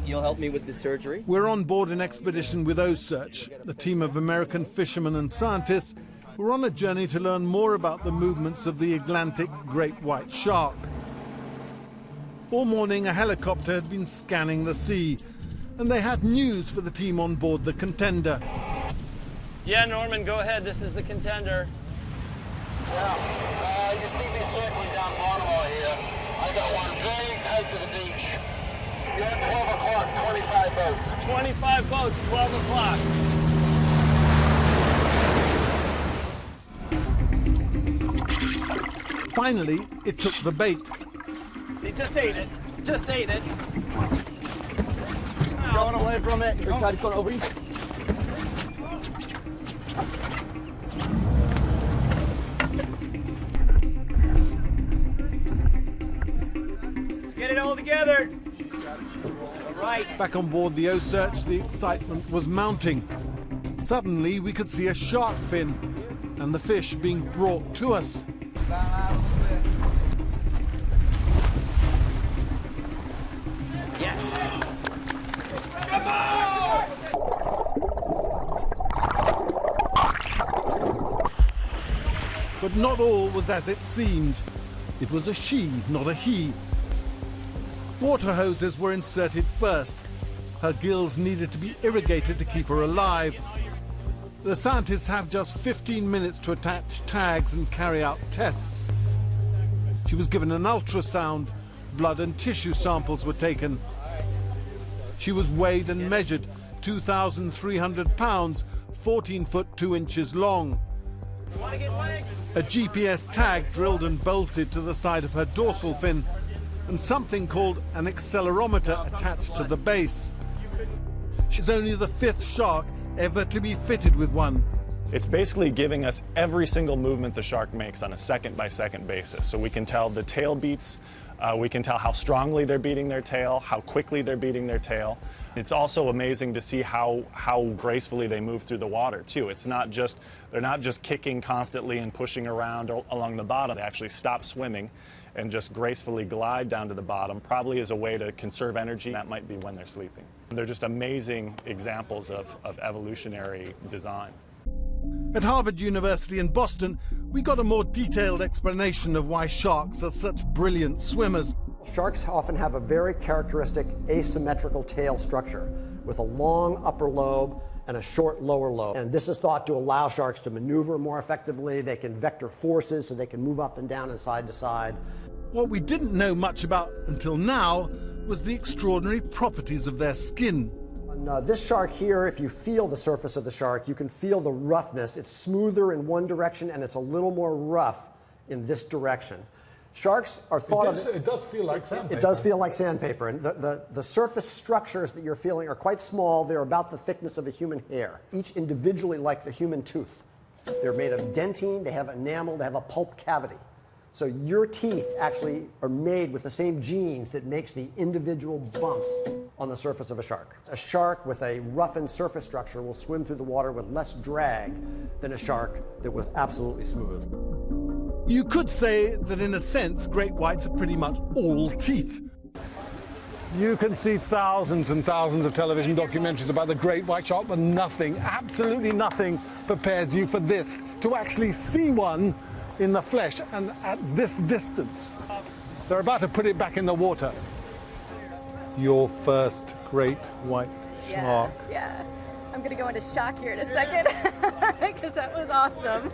You'll help me with the surgery? We're on board an expedition with OSearch, a team of American fishermen and scientists who are on a journey to learn more about the movements of the Atlantic great white shark. All morning, a helicopter had been scanning the sea, and they had news for the team on board the Contender. Yeah, Norman, go ahead. This is the Contender. Yeah, you see me circling down Baltimore here. I got one very tight to the beach. You're at 12 o'clock, 25 boats. 25 boats, 12 o'clock. Finally, it took the bait. He just ate it. Just ate it. Going away from it. Or try to go over you. Let's get it all together. All right. Back on board the OSearch, the excitement was mounting. Suddenly, we could see a shark fin and the fish being brought to us. Yes. But not all was as it seemed. It was a she, not a he. Water hoses were inserted first. Her gills needed to be irrigated to keep her alive. The scientists have just 15 minutes to attach tags and carry out tests. She was given an ultrasound. Blood and tissue samples were taken. She was weighed and measured, 2,300 pounds, 14 foot 2 inches long. A GPS tag drilled and bolted to the side of her dorsal fin, and something called an accelerometer attached to the base. She's only the 5th shark ever to be fitted with one. It's basically giving us every single movement the shark makes on a second-by-second basis. So we can tell the tail beats, we can tell how strongly they're beating their tail, how quickly they're beating their tail. It's also amazing to see how gracefully they move through the water, too. It's not just, they're not just kicking constantly and pushing around along the bottom. They actually stop swimming and just gracefully glide down to the bottom, probably as a way to conserve energy. That might be when they're sleeping. They're just amazing examples of evolutionary design. At Harvard University in Boston, we got a more detailed explanation of why sharks are such brilliant swimmers. Sharks often have a very characteristic asymmetrical tail structure with a long upper lobe and a short lower lobe. And this is thought to allow sharks to maneuver more effectively. They can vector forces so they can move up and down and side to side. What we didn't know much about until now was the extraordinary properties of their skin. On this shark here, if you feel the surface of the shark, you can feel the roughness. It's smoother in one direction and it's a little more rough in this direction. Sharks are thought of... It does feel like sandpaper. It does feel like sandpaper. And the surface structures that you're feeling are quite small. They're about the thickness of a human hair, each individually like the human tooth. They're made of dentine, they have enamel, they have a pulp cavity. So your teeth actually are made with the same genes that makes the individual bumps on the surface of a shark. A shark with a roughened surface structure will swim through the water with less drag than a shark that was absolutely smooth. You could say that in a sense, great whites are pretty much all teeth. You can see thousands and thousands of television documentaries about the great white shark, but nothing, absolutely nothing, prepares you for this, to actually see one in the flesh and at this distance. They're about to put it back in the water. Your first great white shark. Yeah. I'm gonna go into shock here in a second because that was awesome.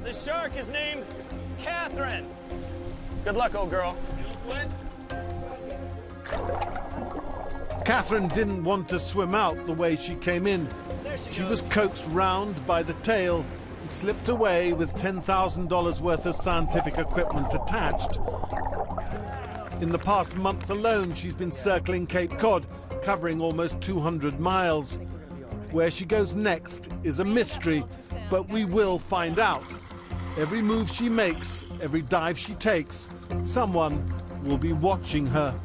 The shark is named Catherine. Good luck, old girl. Catherine didn't want to swim out the way she came in. She was coaxed round by the tail and slipped away with $10,000 worth of scientific equipment attached. In the past month alone, she's been circling Cape Cod, covering almost 200 miles. Where she goes next is a mystery, but we will find out. Every move she makes, every dive she takes, someone will be watching her.